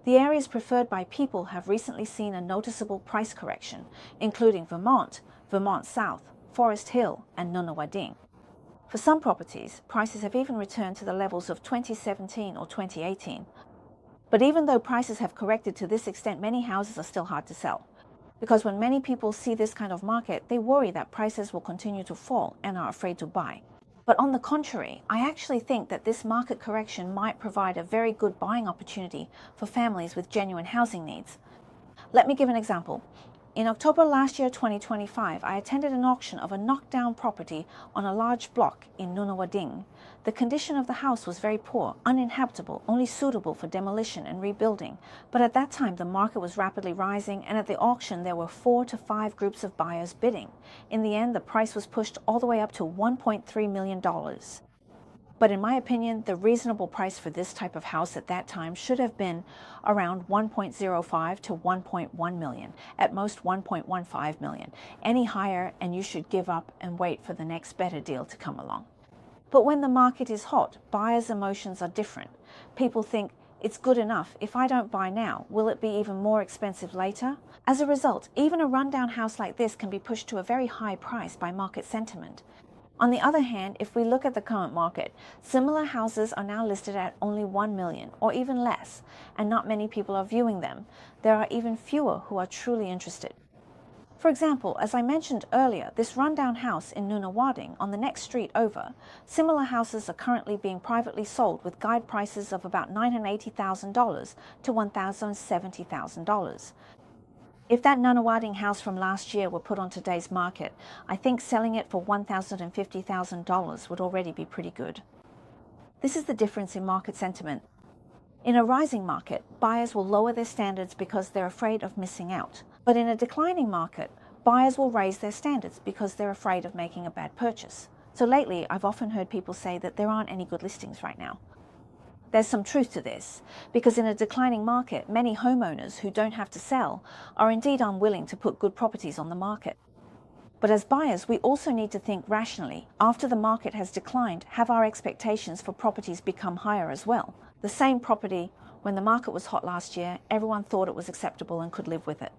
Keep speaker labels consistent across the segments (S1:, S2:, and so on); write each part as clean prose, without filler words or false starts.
S1: The areas preferred by people have recently seen a noticeable price correction, including Vermont, Vermont South, Forest Hill, and Nunawading. For some properties, prices have even returned to the levels of 2017 or 2018. But even though prices have corrected to this extent, many houses are still hard to sell. Because when many people see this kind of market, they worry that prices will continue to fall and are afraid to buy. But on the contrary, I actually think that this market correction might provide a very good buying opportunity for families with genuine housing needs. Let me give an example. In October last year, 2025, I attended an auction of a knockdown property on a large block in Nunawading. The condition of the house was very poor, uninhabitable, only suitable for demolition and rebuilding. But at that time, the market was rapidly rising, and at the auction, there were 4 to 5 groups of buyers bidding. In the end, the price was pushed all the way up to $1.3 million. But in my opinion, the reasonable price for this type of house at that time should have been around 1.05 to 1.1 million, at most 1.15 million. Any higher and you should give up and wait for the next better deal to come along. But when the market is hot, buyers' emotions are different. People think, it's good enough. If I don't buy now, will it be even more expensive later? As a result, even a rundown house like this can be pushed to a very high price by market sentiment. On the other hand, if we look at the current market, similar houses are now listed at only 1 million or even less, and not many people are viewing them. There are even fewer who are truly interested. For example, as I mentioned earlier, this rundown house in Nunawading on the next street over, similar houses are currently being privately sold with guide prices of about $980,000 to $1,070,000. If that Nunawading house from last year were put on today's market, I think selling it for $1,050,000 would already be pretty good. This is the difference in market sentiment. In a rising market, buyers will lower their standards because they're afraid of missing out. But in a declining market, buyers will raise their standards because they're afraid of making a bad purchase. So lately, I've often heard people say that there aren't any good listings right now. There's some truth to this, because in a declining market, many homeowners who don't have to sell are indeed unwilling to put good properties on the market. But as buyers, we also need to think rationally. After the market has declined, have our expectations for properties become higher as well? The same property, when the market was hot last year, everyone thought it was acceptable and could live with it.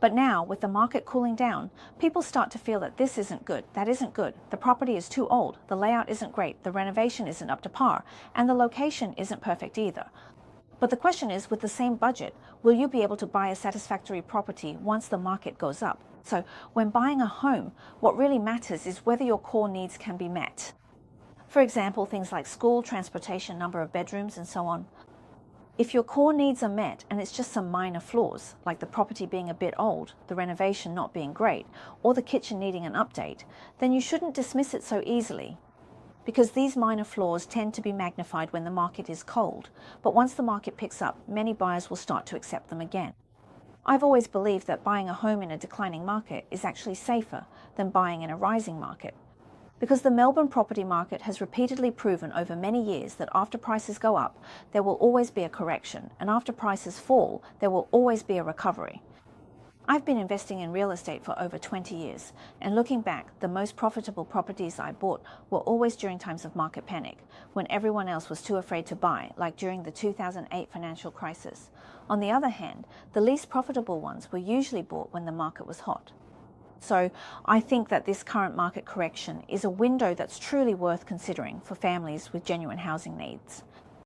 S1: But now, with the market cooling down, people start to feel that this isn't good, that isn't good, the property is too old, the layout isn't great, the renovation isn't up to par, and the location isn't perfect either. But the question is, with the same budget, will you be able to buy a satisfactory property once the market goes up? So, when buying a home, what really matters is whether your core needs can be met. For example, things like school, transportation, number of bedrooms, and so on. If your core needs are met and it's just some minor flaws, like the property being a bit old, the renovation not being great, or the kitchen needing an update, then you shouldn't dismiss it so easily. Because these minor flaws tend to be magnified when the market is cold, but once the market picks up, many buyers will start to accept them again. I've always believed that buying a home in a declining market is actually safer than buying in a rising market. Because the Melbourne property market has repeatedly proven over many years that after prices go up, there will always be a correction, and after prices fall, there will always be a recovery. I've been investing in real estate for over 20 years, and looking back, the most profitable properties I bought were always during times of market panic, when everyone else was too afraid to buy, like during the 2008 financial crisis. On the other hand, the least profitable ones were usually bought when the market was hot. So I think that this current market correction is a window that's truly worth considering for families with genuine housing needs.